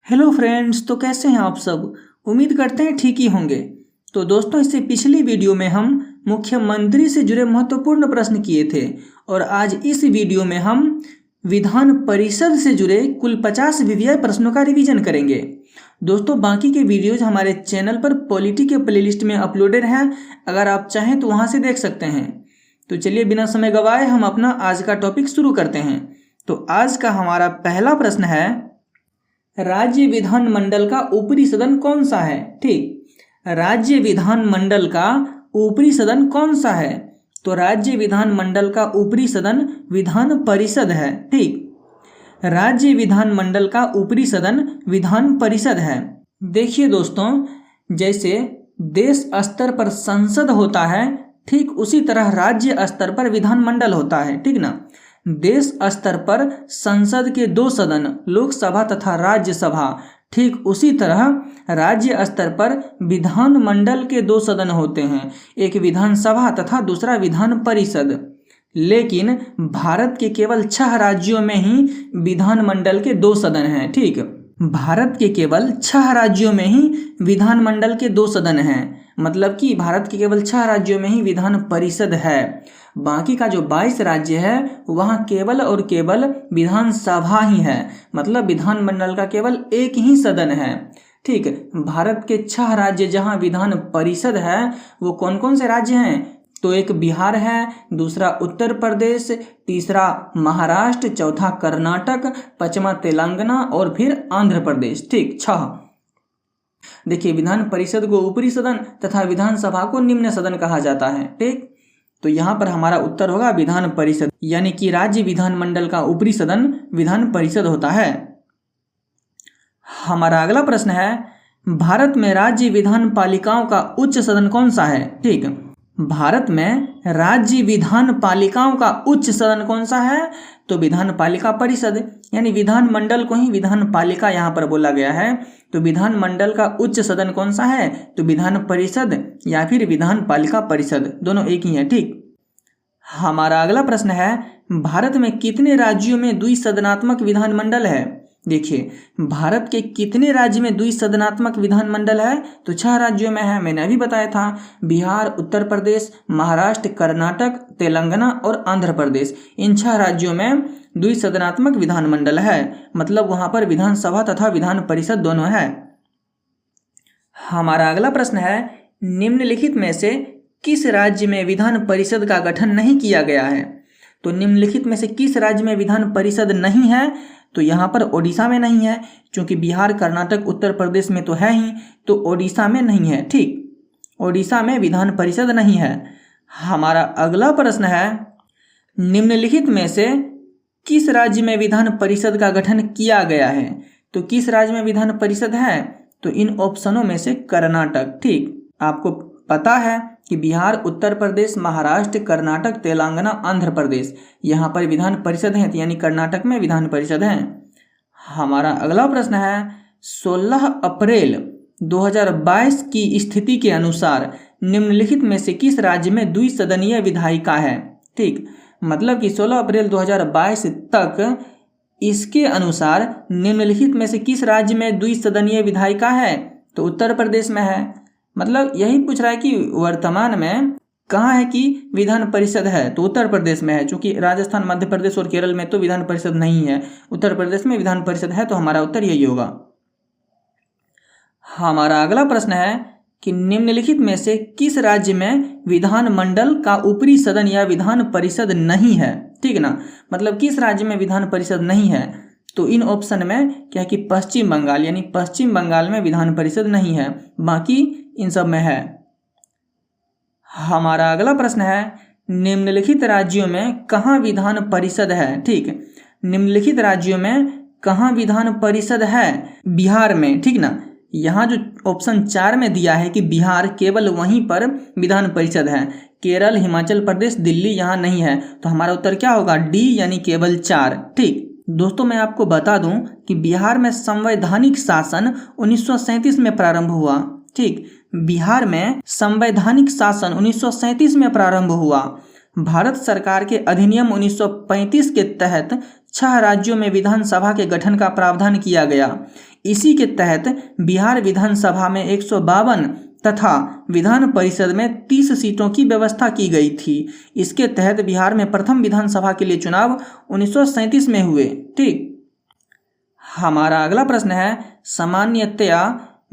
Hello friends, तो कैसे हैं आप सब। उम्मीद करते हैं ठीक ही होंगे। तो दोस्तों, इससे पिछली वीडियो में हम मुख्यमंत्री से जुड़े महत्वपूर्ण प्रश्न किए थे और आज इस वीडियो में हम विधान परिषद से जुड़े कुल 50 वीवीआई प्रश्नों का रिवीजन करेंगे। दोस्तों, बाकी के वीडियोज हमारे चैनल पर पॉलिटी के प्लेलिस्ट में अपलोडेड हैं, अगर आप चाहें तो वहां से देख सकते हैं। तो चलिए बिना समय गवाए हम अपना आज का टॉपिक शुरू करते हैं। तो आज का हमारा पहला प्रश्न है, राज्य विधानमंडल का ऊपरी सदन कौन सा है। ठीक, राज्य विधानमंडल का ऊपरी सदन कौन सा है। तो राज्य विधानमंडल का ऊपरी सदन विधान परिषद है। ठीक, राज्य विधानमंडल का ऊपरी सदन विधान परिषद है। देखिए दोस्तों, जैसे देश स्तर पर संसद होता है, ठीक उसी तरह राज्य स्तर पर विधानमंडल होता है। ठीक ना, देश स्तर पर संसद के दो सदन, लोकसभा तथा राज्यसभा, ठीक उसी तरह राज्य स्तर पर विधानमंडल के दो सदन होते हैं, एक विधानसभा तथा दूसरा विधान परिषद। लेकिन भारत के केवल 6 राज्यों में ही विधानमंडल के दो सदन हैं। ठीक, भारत के केवल 6 राज्यों में ही विधानमंडल के दो सदन हैं, मतलब कि भारत के केवल 6 राज्यों में ही विधान परिषद है। बाकी का जो 22 राज्य है वहाँ केवल और केवल विधानसभा ही है, मतलब विधानमंडल का केवल एक ही सदन है। ठीक, भारत के 6 राज्य जहाँ विधान परिषद है वो कौन कौन से राज्य हैं। तो एक बिहार है, दूसरा उत्तर प्रदेश, तीसरा महाराष्ट्र, चौथा कर्नाटक, पांचवा तेलंगाना और फिर आंध्र प्रदेश। ठीक, 6। देखिए, विधान परिषद को ऊपरी सदन तथा विधानसभा को निम्न सदन कहा जाता है। ठीक, तो यहाँ पर हमारा उत्तर होगा विधान परिषद, यानी कि राज्य विधानमंडल का ऊपरी सदन विधान परिषद होता है। हमारा अगला प्रश्न है, भारत में राज्य विधान पालिकाओं का उच्च सदन कौन सा है। ठीक, भारत में राज्य विधान पालिकाओं का उच्च सदन कौन सा है। तो विधान पालिका परिषद, यानी विधानमंडल को ही विधान पालिका यहाँ पर बोला गया है। तो विधानमंडल का उच्च सदन कौन सा है, तो विधान परिषद या फिर विधान पालिका परिषद, दोनों एक ही है। ठीक, हमारा अगला प्रश्न है, भारत में कितने राज्यों में द्विसदनात्मक विधानमंडल है। देखिए, भारत के कितने राज्य में द्विसदनात्मक विधानमंडल है। तो 6 राज्यों में है, मैंने अभी बताया था, बिहार, उत्तर प्रदेश, महाराष्ट्र, कर्नाटक, तेलंगाना और आंध्र प्रदेश। इन 6 राज्यों में द्विसदनात्मक विधानमंडल है, मतलब वहां पर विधानसभा तथा विधान परिषद दोनों है। हमारा अगला प्रश्न है, निम्नलिखित में से किस राज्य में विधान परिषद का गठन नहीं किया गया है। तो निम्नलिखित में से किस राज्य में विधान परिषद नहीं है। तो यहाँ पर ओडिशा में नहीं है, क्योंकि बिहार, कर्नाटक, उत्तर प्रदेश में तो है ही, तो ओडिशा में नहीं है। ठीक, ओडिशा में विधान परिषद नहीं है। हमारा अगला प्रश्न है, निम्नलिखित में से किस राज्य में विधान परिषद का गठन किया गया है। तो किस राज्य में विधान परिषद है, तो इन ऑप्शनों में से कर्नाटक। ठीक, आपको पता है कि बिहार, उत्तर प्रदेश, महाराष्ट्र, कर्नाटक, तेलंगाना, आंध्र प्रदेश यहाँ पर विधान परिषद हैं, यानी कर्नाटक में विधान परिषद हैं। हमारा अगला प्रश्न है, 16 अप्रैल 2022 की स्थिति के अनुसार निम्नलिखित में से किस राज्य में द्विसदनीय विधायिका है। ठीक, मतलब कि 16 अप्रैल 2022 तक इसके अनुसार निम्नलिखित में से किस राज्य में द्विसदनीय विधायिका है। तो उत्तर प्रदेश में है, मतलब यही पूछ रहा है कि वर्तमान में कहाँ है कि विधान परिषद है। तो उत्तर प्रदेश में है, क्योंकि राजस्थान, मध्य प्रदेश और केरल में तो विधान परिषद नहीं है, उत्तर प्रदेश में विधान परिषद है। तो हमारा उत्तर यही होगा। हमारा अगला प्रश्न है कि निम्नलिखित में से किस राज्य में विधानमंडल का ऊपरी सदन या विधान परिषद नहीं है। ठीक ना, मतलब किस राज्य में विधान परिषद नहीं है। तो इन ऑप्शन में क्या है कि पश्चिम बंगाल, यानी पश्चिम बंगाल में विधान परिषद नहीं है, बाकी इन सब में है। हमारा अगला प्रश्न है, निम्नलिखित राज्यों में कहाँ विधान परिषद है। ठीक, निम्नलिखित राज्यों में कहाँ विधान परिषद है। बिहार में। ठीक ना, यहाँ जो ऑप्शन 4 में दिया है कि बिहार, केवल वहीं पर विधान परिषद है। केरल, हिमाचल प्रदेश, दिल्ली यहाँ नहीं है। तो हमारा उत्तर क्या होगा, डी, यानी केवल 4। ठीक दोस्तों, मैं आपको बता दूं कि बिहार में संवैधानिक शासन 1937 में प्रारंभ हुआ। ठीक, बिहार में संवैधानिक शासन 1937 में प्रारंभ हुआ। भारत सरकार के अधिनियम 1935 के तहत 6 राज्यों में विधानसभा के गठन का प्रावधान किया गया। इसी के तहत बिहार विधानसभा में 152 तथा विधान परिषद में 30 सीटों की व्यवस्था की गई थी। इसके तहत बिहार में प्रथम विधानसभा के लिए चुनाव 1937 में हुए। ठीक, हमारा अगला प्रश्न है, सामान्यतया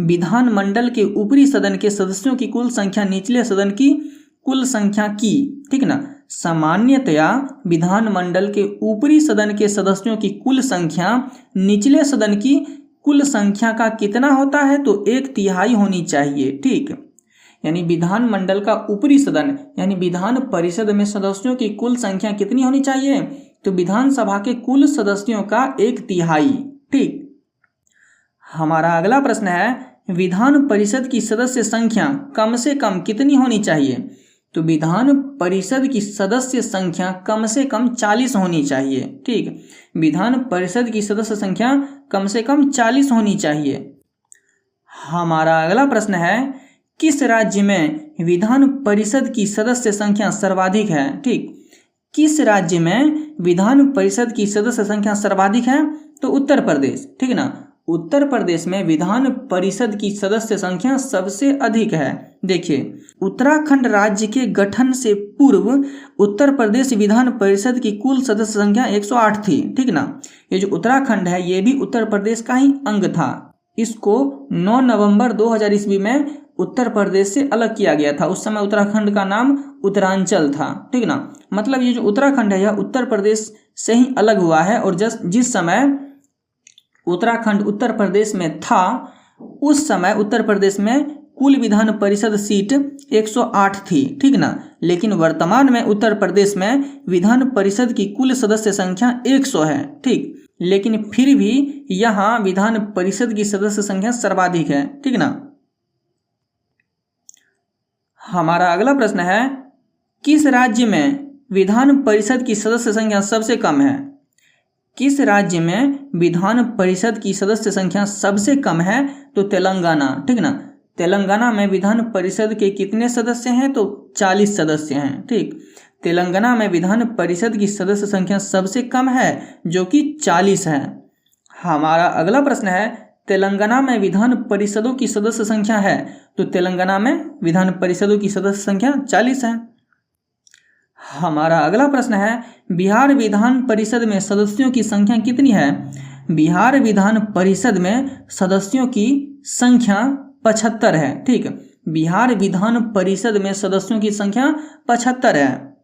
विधानमंडल के ऊपरी सदन के सदस्यों की कुल संख्या निचले सदन की कुल संख्या की, ठीक ना, सामान्यतया विधानमंडल के ऊपरी सदन के सदस्यों की कुल संख्या निचले सदन की कुल संख्या का कितना होता है? तो 1/3 होनी चाहिए। ठीक, यानी विधानमंडल का ऊपरी सदन यानी विधान परिषद में सदस्यों की कुल संख्या कितनी होनी चाहिए? तो विधानसभा के कुल सदस्यों का 1/3। ठीक, हमारा अगला प्रश्न है, विधान परिषद की सदस्य संख्या कम से कम कितनी होनी चाहिए? तो विधान परिषद की सदस्य संख्या कम से कम 40 होनी चाहिए। ठीक, विधान परिषद की सदस्य संख्या कम से कम 40 होनी चाहिए। हमारा अगला प्रश्न है, किस राज्य में विधान परिषद की सदस्य संख्या सर्वाधिक है? ठीक, किस राज्य में विधान परिषद की सदस्य संख्या सर्वाधिक है? तो उत्तर प्रदेश। ठीक ना, उत्तर प्रदेश में विधान परिषद की सदस्य संख्या सबसे अधिक है। देखिए, उत्तराखंड राज्य के गठन से पूर्व उत्तर प्रदेश विधान परिषद की कुल सदस्य संख्या 108 थी। ठीक ना, ये जो उत्तराखंड है ये भी उत्तर प्रदेश का ही अंग था। इसको 9 नवंबर 2000 ईस्वी में उत्तर प्रदेश से अलग किया गया था। उस समय उत्तराखंड का नाम उत्तरांचल था। ठीक ना, मतलब ये जो उत्तराखंड है यह उत्तर प्रदेश से ही अलग हुआ है। और जिस समय उत्तराखंड उत्तर प्रदेश में था उस समय उत्तर प्रदेश में कुल विधान परिषद सीट 108 थी। ठीक ना, लेकिन वर्तमान में उत्तर प्रदेश में विधान परिषद की कुल सदस्य संख्या 100 है। ठीक, लेकिन फिर भी यहाँ विधान परिषद की सदस्य संख्या सर्वाधिक है। ठीक ना, हमारा अगला प्रश्न है, किस राज्य में विधान परिषद की सदस्य संख्या सबसे कम है? किस राज्य में विधान परिषद की सदस्य संख्या सबसे कम है? तो तेलंगाना। ठीक ना, तेलंगाना में विधान परिषद के कितने सदस्य हैं? तो 40 सदस्य हैं। ठीक, तेलंगाना में विधान परिषद की सदस्य संख्या सबसे कम है जो कि 40 है। हमारा अगला प्रश्न है, तेलंगाना में विधान परिषदों की सदस्य संख्या है? तो तेलंगाना में विधान परिषदों की सदस्य संख्या 40 है। हमारा अगला प्रश्न है, बिहार विधान परिषद में सदस्यों की संख्या कितनी है? बिहार विधान परिषद में सदस्यों की संख्या 75 है। ठीक, बिहार विधान परिषद में सदस्यों की संख्या 75 है।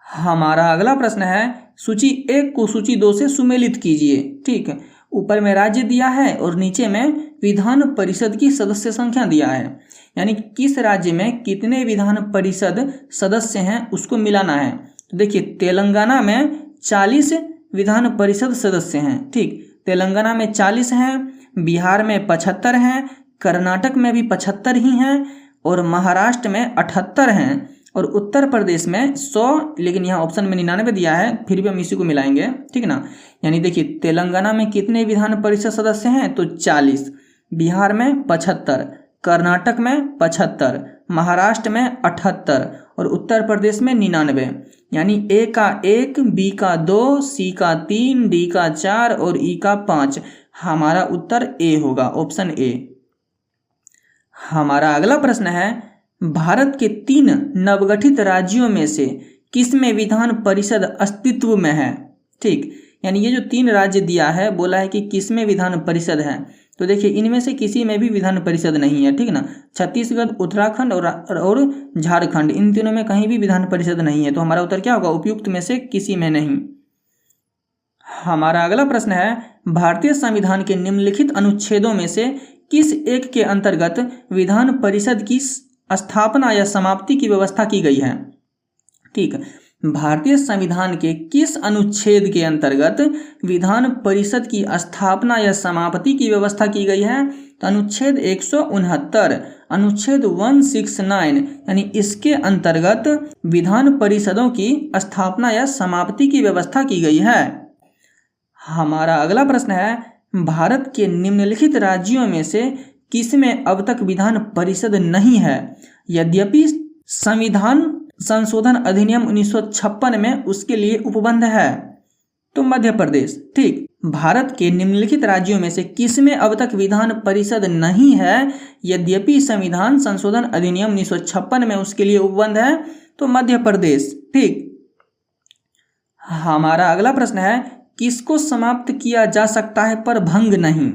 हमारा अगला प्रश्न है, सूची 1 को सूची 2 से सुमेलित कीजिए। ठीक, ऊपर में राज्य दिया है और नीचे में विधान परिषद की सदस्य संख्या दिया है, यानी किस राज्य में कितने विधान परिषद सदस्य हैं उसको मिलाना है। तो देखिए, तेलंगाना में 40 विधान परिषद सदस्य हैं। ठीक, तेलंगाना में 40 हैं, बिहार में 75 हैं, कर्नाटक में भी 75 ही हैं और महाराष्ट्र में 78 हैं और उत्तर प्रदेश में 100, लेकिन यहाँ ऑप्शन में 99 दिया है, फिर भी हम इसी को मिलाएंगे। ठीक ना, यानी देखिए, तेलंगाना में कितने विधान परिषद सदस्य हैं? तो 40, बिहार में 75, कर्नाटक में 75, महाराष्ट्र में 78 और उत्तर प्रदेश में 99, यानी ए का 1, बी का 2, सी का 3, डी का 4 और ई का 5। हमारा उत्तर ए होगा, ऑप्शन ए। हमारा अगला प्रश्न है, भारत के 3 नवगठित राज्यों में से किस में विधान परिषद अस्तित्व में है? ठीक, यानी ये जो 3 राज्य दिया है, बोला है कि किस में विधान परिषद है। तो देखिए, इनमें से किसी में भी विधान परिषद नहीं है। ठीक ना, छत्तीसगढ़, उत्तराखंड और झारखंड, इन तीनों में कहीं भी विधान परिषद नहीं है। तो हमारा उत्तर क्या होगा? उपयुक्त में से किसी में नहीं। हमारा अगला प्रश्न है, भारतीय संविधान के निम्नलिखित अनुच्छेदों में से किस एक के अंतर्गत विधान परिषद की स्थापना या समाप्ति की व्यवस्था की गई है? ठीक, भारतीय संविधान के किस अनुच्छेद के अंतर्गत विधान परिषद की स्थापना या समाप्ति की व्यवस्था की गई है? तो अनुच्छेद 169, अनुच्छेद 169, यानी इसके अंतर्गत विधान परिषदों की स्थापना या समाप्ति की व्यवस्था की गई है। हमारा अगला प्रश्न है, भारत के निम्नलिखित राज्यों में से किसमें अब तक विधान परिषद नहीं है, यद्यपि संविधान संशोधन अधिनियम 1956 में उसके लिए उपबंध है? तो मध्य प्रदेश। ठीक। भारत के निम्नलिखित राज्यों में से किसमें अब तक विधान परिषद नहीं है, यद्यपि संविधान संशोधन अधिनियम 1956 में उसके लिए उपबंध है? तो मध्य प्रदेश। ठीक। हमारा अगला प्रश्न है, किसको समाप्त किया जा सकता है पर भंग नहीं?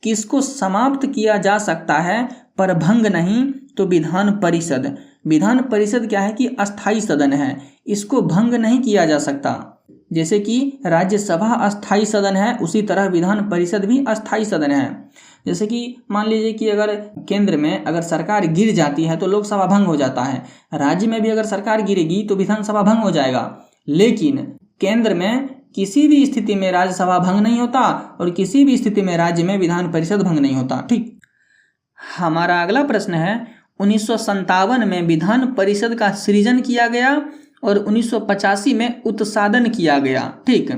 किसको समाप्त किया जा सकता है पर भंग नहीं? तो विधान परिषद। विधान परिषद क्या है कि अस्थाई सदन है, इसको भंग नहीं किया जा सकता। जैसे कि राज्यसभा अस्थाई सदन है, उसी तरह विधान परिषद भी अस्थाई सदन है। जैसे कि मान लीजिए कि अगर केंद्र में अगर सरकार गिर जाती है तो लोकसभा भंग हो जाता है, राज्य में भी अगर सरकार गिरेगी तो विधानसभा भंग हो जाएगा, लेकिन केंद्र में किसी भी स्थिति में राज्यसभा भंग नहीं होता और किसी भी स्थिति में राज्य में विधान परिषद भंग नहीं होता। ठीक। हमारा अगला प्रश्न है, 1957 में विधान परिषद का सृजन किया गया और 1985 में उत्सादन किया गया। ठीक।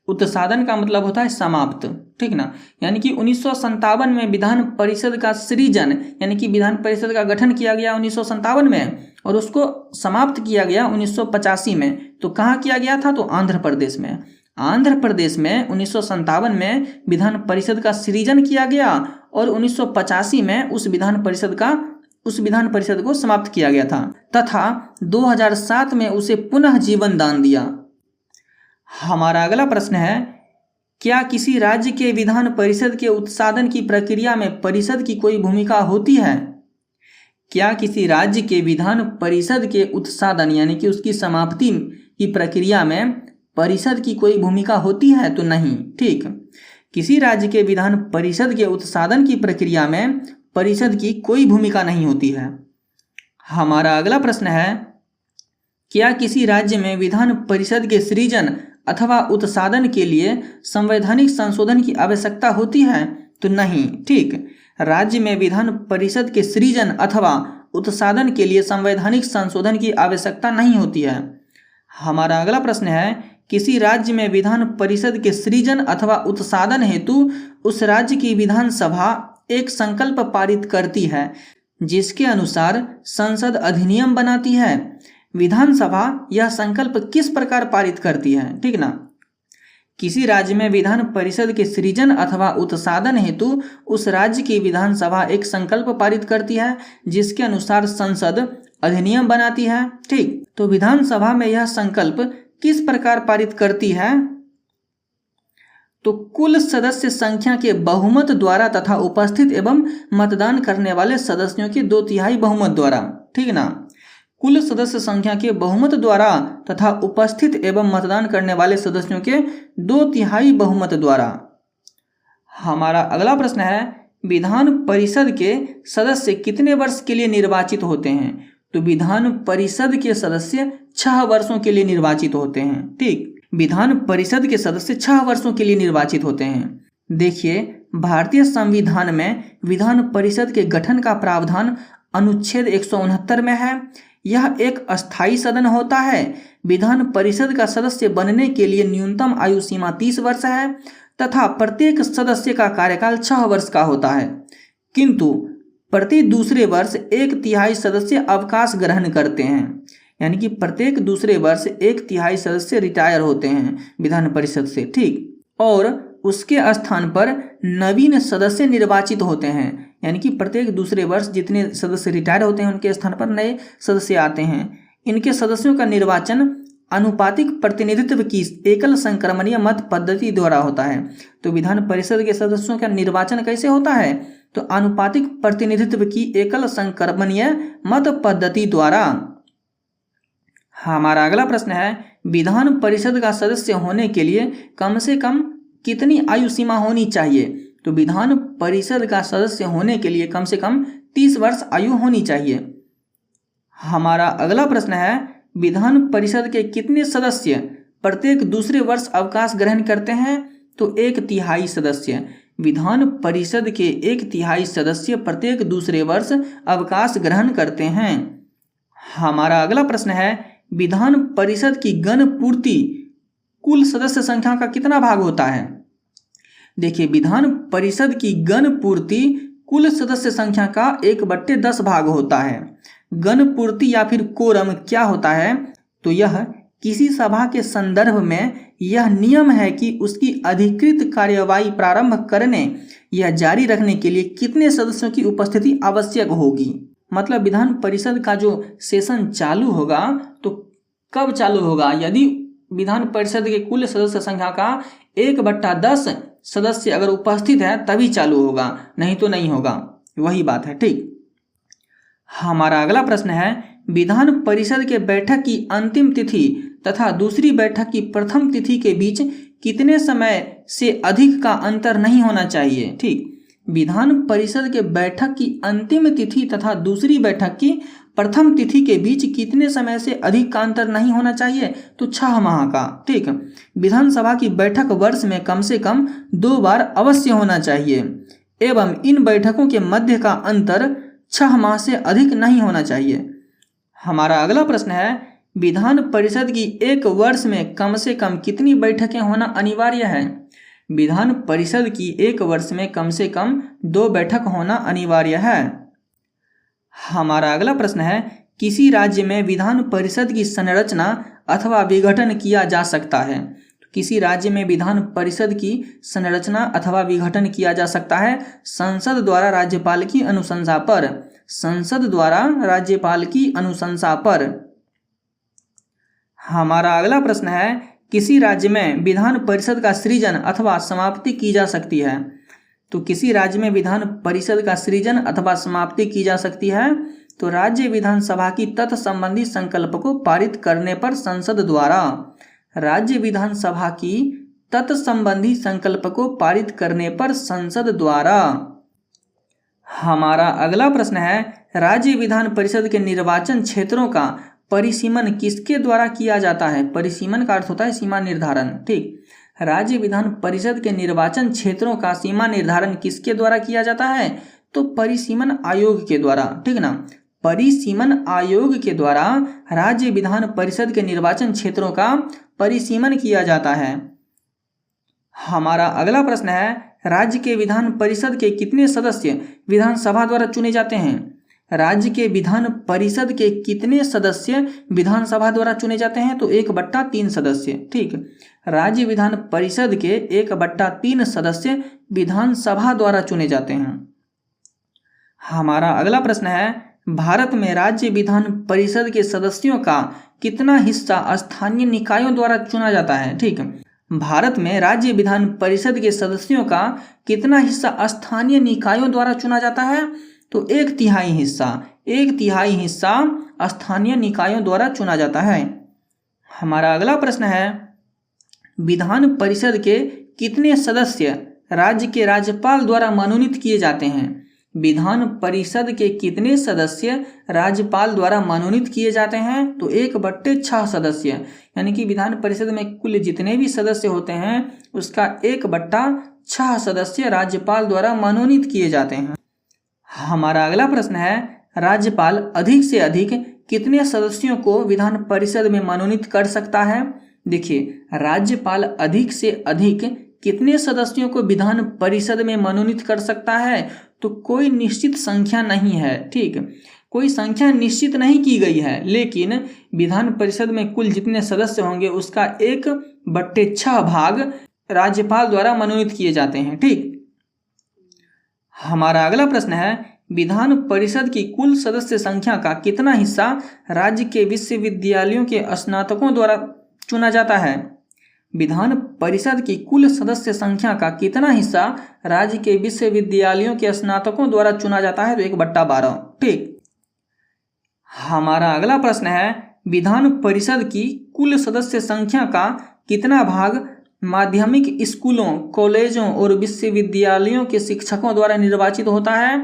उत्सादन का मतलब होता है समाप्त। ठीक ना, यानी कि 1957 में विधान परिषद का सृजन यानी कि विधान परिषद का गठन किया गया 1957 में और उसको समाप्त किया गया 1985 में। तो कहाँ किया गया था? तो आंध्र प्रदेश में। आंध्र प्रदेश में 1957 में विधान परिषद का सृजन किया गया और 1985 में उस विधान परिषद को समाप्त किया गया था तथा 2007 में उसे पुनः जीवन दान दिया। हमारा अगला प्रश्न है, क्या किसी राज्य के विधान परिषद के उत्सादन की प्रक्रिया में परिषद की कोई भूमिका होती है? क्या किसी राज्य के विधान परिषद के उत्सादन यानी कि उसकी समाप्ति की प्रक्रिया में परिषद की कोई भूमिका होती है? तो नहीं। ठीक। किसी राज्य के विधान परिषद के उत्सादन की प्रक्रिया में परिषद की कोई भूमिका नहीं होती है। हमारा अगला प्रश्न है, क्या किसी राज्य में विधान परिषद के सृजन अथवा उत्सादन के लिए संवैधानिक संशोधन की आवश्यकता होती है? तो नहीं। ठीक। राज्य में विधान परिषद के सृजन अथवा उत्सादन के लिए संवैधानिक संशोधन की आवश्यकता नहीं होती है। हमारा अगला प्रश्न है, किसी राज्य में विधान परिषद के सृजन अथवा उत्सादन हेतु उस राज्य की विधानसभा एक संकल्प पारित करती है जिसके अनुसार संसद अधिनियम बनाती है। विधानसभा यह संकल्प किस प्रकार पारित करती है? ठीक ना, किसी राज्य में विधान परिषद के सृजन अथवा उत्सादन हेतु उस राज्य की विधानसभा एक संकल्प पारित करती है जिसके अनुसार संसद अधिनियम बनाती है। ठीक। तो विधानसभा में यह संकल्प किस प्रकार पारित करती है? तो कुल सदस्य संख्या के बहुमत द्वारा तथा उपस्थित एवं मतदान करने वाले सदस्यों के 2/3 बहुमत द्वारा। ठीक ना, कुल सदस्य संख्या के बहुमत द्वारा तथा उपस्थित एवं मतदान करने वाले सदस्यों के 2/3 बहुमत द्वारा। हमारा अगला प्रश्न है, विधान परिषद के सदस्य कितने वर्ष के लिए निर्वाचित होते हैं? तो विधान परिषद के सदस्य 6 वर्षों के लिए निर्वाचित होते हैं। ठीक। विधान परिषद के सदस्य 6 वर्षों के लिए निर्वाचित होते हैं। देखिए, भारतीय संविधान में विधान परिषद के गठन का प्रावधान अनुच्छेद 169 में है। यह एक अस्थाई सदन होता है। विधान परिषद का सदस्य बनने के लिए न्यूनतम आयु सीमा 30 वर्ष है तथा प्रत्येक सदस्य का कार्यकाल 6 वर्ष का होता है, किंतु प्रति दूसरे वर्ष 1/3 सदस्य अवकाश ग्रहण करते हैं, यानी कि प्रत्येक दूसरे वर्ष 1/3 सदस्य रिटायर होते हैं विधान परिषद से। ठीक। और उसके स्थान पर नवीन सदस्य निर्वाचित होते हैं, यानी कि प्रत्येक दूसरे वर्ष जितने सदस्य रिटायर होते हैं उनके स्थान पर नए सदस्य आते हैं। इनके सदस्यों का निर्वाचन अनुपातिक प्रतिनिधित्व की एकल संक्रमणीय मत पद्धति द्वारा होता है। तो विधान परिषद के सदस्यों का निर्वाचन कैसे होता है? तो अनुपातिक प्रतिनिधित्व की एकल संक्रमणीय मत पद्धति द्वारा। हमारा अगला प्रश्न है, विधान परिषद का सदस्य होने के लिए कम से कम कितनी आयु सीमा होनी चाहिए? तो विधान परिषद का सदस्य होने के लिए कम से कम 30 वर्ष आयु होनी चाहिए। हमारा अगला प्रश्न है, विधान परिषद के कितने सदस्य प्रत्येक दूसरे वर्ष अवकाश ग्रहण करते हैं? तो 1/3 सदस्य। विधान परिषद के 1/3 सदस्य प्रत्येक दूसरे वर्ष अवकाश ग्रहण करते हैं। हमारा अगला प्रश्न है, विधान परिषद की गण पूर्ति कुल सदस्य संख्या का कितना भाग होता है? देखिए, विधान परिषद की गण पूर्ति कुल सदस्य संख्या का 1/10 भाग होता है। गण पूर्ति या फिर कोरम क्या होता है? तो यह किसी सभा के संदर्भ में यह नियम है कि उसकी अधिकृत कार्यवाही प्रारंभ करने या जारी रखने के लिए कितने सदस्यों की उपस्थिति आवश्यक होगी। मतलब विधान परिषद का जो सेशन चालू होगा तो कब चालू होगा, यदि विधान परिषद के कुल सदस्य संख्या का 1/10 सदस्य अगर उपस्थित है तभी चालू होगा, नहीं तो नहीं होगा। वही बात है, ठीक। हमारा अगला प्रश्न है, विधान परिषद के बैठक की अंतिम तिथि तथा दूसरी बैठक की प्रथम तिथि के बीच कितने समय से अधिक का अंतर नहीं होना चाहिए। ठीक, विधान परिषद के बैठक की अंतिम तिथि तथा दूसरी बैठक की प्रथम तिथि के बीच कितने समय से अधिक का अंतर नहीं होना चाहिए, तो 6 माह का। ठीक, विधानसभा की बैठक वर्ष में कम से कम 2 बार अवश्य होना चाहिए एवं इन बैठकों के मध्य का अंतर 6 माह से अधिक नहीं होना चाहिए। हमारा अगला प्रश्न है, विधान परिषद की एक वर्ष में कम से कम कितनी बैठकें होना अनिवार्य है। विधान परिषद की एक वर्ष में कम से कम 2 बैठक होना अनिवार्य है। हमारा अगला प्रश्न है, किसी राज्य में विधान परिषद की संरचना अथवा विघटन किया जा सकता है। किसी राज्य में विधान परिषद की संरचना अथवा विघटन किया जा सकता है संसद द्वारा राज्यपाल की अनुशंसा पर। संसद द्वारा राज्यपाल की अनुशंसा पर। हमारा अगला प्रश्न है, किसी राज्य में विधान परिषद का सृजन अथवा समाप्ति की जा सकती है। तो किसी राज्य में विधान परिषद का सृजन अथवा समाप्ति की जा सकती है तो राज्य विधानसभा की तत्संबंधी संकल्प को पारित करने पर संसद द्वारा। राज्य विधानसभा की तत्संबंधी संकल्प को पारित करने पर संसद द्वारा। हमारा अगला प्रश्न है, राज्य विधान परिषद के निर्वाचन क्षेत्रों का परिसीमन किसके द्वारा किया जाता है। परिसीमन का अर्थ होता है सीमा निर्धारण। ठीक, राज्य विधान परिषद के निर्वाचन क्षेत्रों का सीमा निर्धारण किसके द्वारा किया जाता है, तो परिसीमन आयोग के द्वारा। ठीक ना, परिसीमन आयोग के द्वारा राज्य विधान परिषद के निर्वाचन क्षेत्रों का परिसीमन किया जाता है। हमारा अगला प्रश्न है, राज्य के विधान परिषद के कितने सदस्य विधानसभा द्वारा चुने जाते हैं। राज्य के विधान परिषद के कितने सदस्य विधानसभा द्वारा चुने जाते हैं, तो 1/3 सदस्य। ठीक, राज्य विधान परिषद के 1/3 सदस्य विधानसभा द्वारा चुने जाते हैं। हमारा अगला प्रश्न है, भारत में राज्य विधान परिषद के सदस्यों का कितना हिस्सा स्थानीय निकायों द्वारा चुना जाता है। ठीक, भारत में राज्य विधान परिषद के सदस्यों का कितना हिस्सा स्थानीय निकायों द्वारा चुना जाता है, तो 1/3 हिस्सा। 1/3 हिस्सा स्थानीय निकायों द्वारा चुना जाता है। हमारा अगला प्रश्न है, विधान परिषद के कितने सदस्य राज्य के राज्यपाल द्वारा मनोनीत किए जाते हैं। विधान परिषद के कितने सदस्य राज्यपाल द्वारा मनोनीत किए जाते हैं, तो 1/6 सदस्य। यानी कि विधान परिषद में कुल जितने भी सदस्य होते हैं उसका 1/6 सदस्य राज्यपाल द्वारा मनोनीत किए जाते हैं। हमारा अगला प्रश्न है, राज्यपाल अधिक से अधिक कितने सदस्यों को विधान परिषद में मनोनीत कर सकता है। देखिए, राज्यपाल अधिक से अधिक कितने सदस्यों को विधान परिषद में मनोनीत कर सकता है, तो कोई निश्चित संख्या नहीं है। ठीक, कोई संख्या निश्चित नहीं की गई है, लेकिन विधान परिषद में कुल जितने सदस्य होंगे उसका 1/6 भाग राज्यपाल द्वारा मनोनीत किए जाते हैं। ठीक, हमारा अगला प्रश्न है, विधान परिषद की कुल सदस्य संख्या का कितना हिस्सा राज्य के विश्वविद्यालयों के स्नातकों द्वारा चुना जाता है। विधान परिषद की कुल सदस्य संख्या का कितना हिस्सा राज्य के विश्वविद्यालयों के स्नातकों द्वारा चुना जाता है, तो 1/12। ठीक, हमारा अगला प्रश्न है, विधान परिषद की कुल सदस्य संख्या का कितना भाग माध्यमिक स्कूलों, कॉलेजों और विश्वविद्यालयों के शिक्षकों द्वारा निर्वाचित होता है,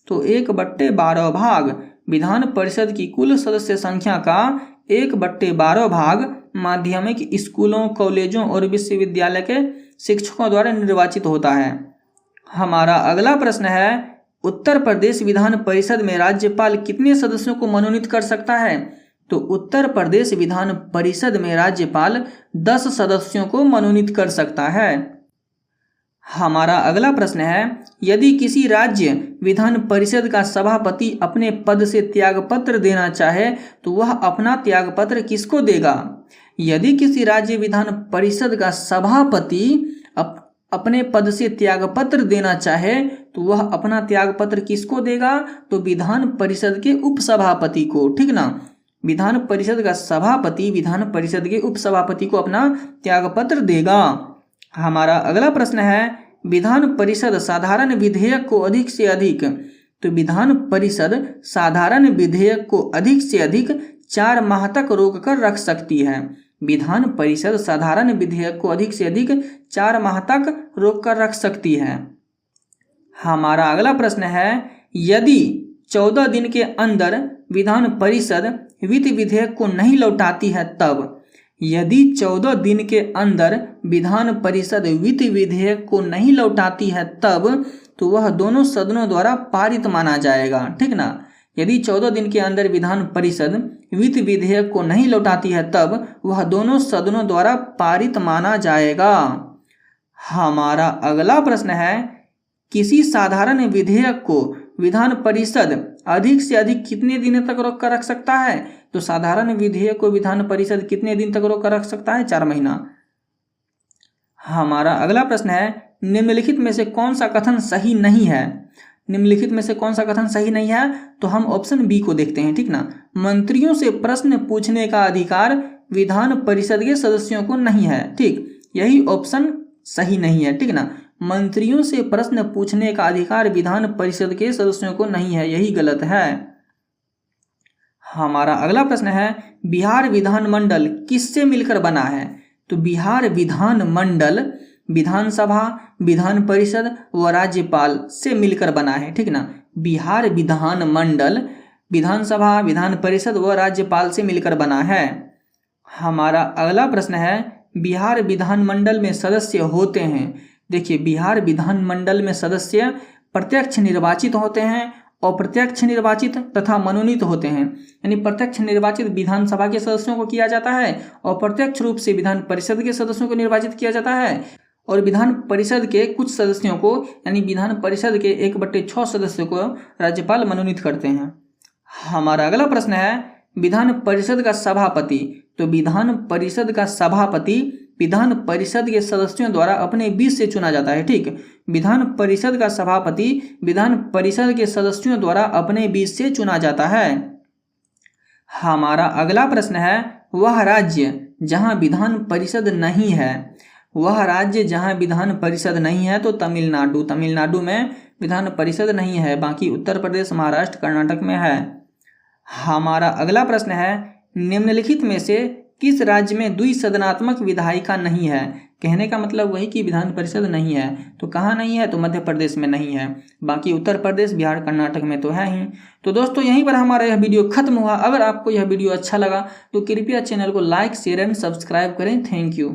तो 1/12 भाग। विधान परिषद की कुल सदस्य संख्या का 1/12 भाग माध्यमिक स्कूलों, कॉलेजों और विश्वविद्यालय के शिक्षकों द्वारा निर्वाचित होता है। हमारा अगला प्रश्न है, उत्तर प्रदेश विधान परिषद में राज्यपाल कितने सदस्यों को मनोनीत कर सकता है, तो उत्तर प्रदेश विधान परिषद में राज्यपाल 10 सदस्यों को मनोनीत कर सकता है। हमारा अगला प्रश्न है, यदि किसी राज्य विधान परिषद का सभापति अपने पद से त्यागपत्र देना चाहे तो वह अपना त्यागपत्र किसको देगा। यदि किसी राज्य विधान परिषद का सभापति अपने पद से त्यागपत्र देना चाहे तो वह अपना त्यागपत्र किसको देगा? तो विधान परिषद के उपसभापति को, ठीक ना। विधान परिषद का सभापति विधान परिषद के उपसभापति को अपना त्यागपत्र देगा। हमारा अगला प्रश्न है, विधान परिषद साधारण विधेयक को अधिक से अधिक, तो विधान परिषद साधारण विधेयक को अधिक से अधिक 4 माह तक रोक कर रख सकती है। विधान परिषद साधारण विधेयक को अधिक से अधिक 4 माह तक रोक कर रख सकती है। हमारा अगला प्रश्न है, यदि 14 दिन के अंदर विधान परिषद वित्त विधेयक को नहीं लौटाती है तब, यदि 14 दिन के अंदर विधान परिषद वित्त विधेयक को नहीं लौटाती है तब तो वह दोनों सदनों द्वारा पारित माना जाएगा, ठीक ना। यदि 14 दिन के अंदर विधान परिषद वित्त विधेयक को नहीं लौटाती है तब वह दोनों सदनों द्वारा पारित माना जाएगा। हमारा अगला प्रश्न है, किसी साधारण विधेयक को विधान परिषद अधिक से अधिक कितने दिन तक रोक कर रख सकता है? तो साधारण विधेयक को विधान परिषद कितने दिन तक रोक कर रख सकता है? 4 महीना। हमारा अगला प्रश्न है, निम्नलिखित में से कौन सा कथन सही नहीं है? निम्नलिखित में से कौन सा कथन सही नहीं है? तो हम ऑप्शन बी को देखते हैं, ठीक ना। मंत्रियों से प्रश्न पूछने का अधिकार विधान परिषद के सदस्यों को नहीं है, ठीक। यही ऑप्शन सही नहीं है, ठीक ना। मंत्रियों से प्रश्न पूछने का अधिकार विधान परिषद के सदस्यों को नहीं है, यही गलत है। हमारा अगला प्रश्न है, बिहार विधानमंडल किससे मिलकर बना है? तो बिहार विधानमंडल विधानसभा, विधान परिषद व राज्यपाल से मिलकर बना है, ठीक ना। बिहार विधानमंडल विधानसभा, विधान परिषद व राज्यपाल से मिलकर बना है। हमारा अगला प्रश्न है, बिहार विधानमंडल में सदस्य होते हैं। देखिए, बिहार विधानमंडल में सदस्य प्रत्यक्ष निर्वाचित होते हैं, अप्रत्यक्ष निर्वाचित तथा मनोनीत होते हैं। यानी प्रत्यक्ष निर्वाचित विधानसभा के सदस्यों को किया जाता है, अप्रत्यक्ष रूप से विधान परिषद के सदस्यों को निर्वाचित किया जाता है, और विधान परिषद के कुछ सदस्यों को यानी विधान परिषद के 1/6 सदस्यों को राज्यपाल मनोनीत करते हैं। हमारा अगला प्रश्न है, विधान परिषद का सभापति। तो विधान परिषद का सभापति विधान परिषद के सदस्यों द्वारा अपने बीच से चुना जाता है, ठीक। विधान परिषद का सभापति विधान परिषद के सदस्यों द्वारा अपने बीच से चुना जाता है। हमारा अगला प्रश्न है, वह राज्य जहां विधान परिषद नहीं है, वह राज्य जहां विधान परिषद नहीं है तो तमिलनाडु। तमिलनाडु में विधान परिषद नहीं है, बाकी उत्तर प्रदेश, महाराष्ट्र, कर्नाटक में है। हमारा अगला प्रश्न है, निम्नलिखित में से किस राज्य में द्विसदनात्मक विधायिका नहीं है? कहने का मतलब वही कि विधान परिषद नहीं है। तो कहाँ नहीं है? तो मध्य प्रदेश में नहीं है, बाकी उत्तर प्रदेश, बिहार, कर्नाटक में तो है ही। तो दोस्तों, यहीं पर हमारा यह वीडियो खत्म हुआ। अगर आपको यह वीडियो अच्छा लगा तो कृपया चैनल को लाइक, शेयर एंड सब्सक्राइब करें। Thank you.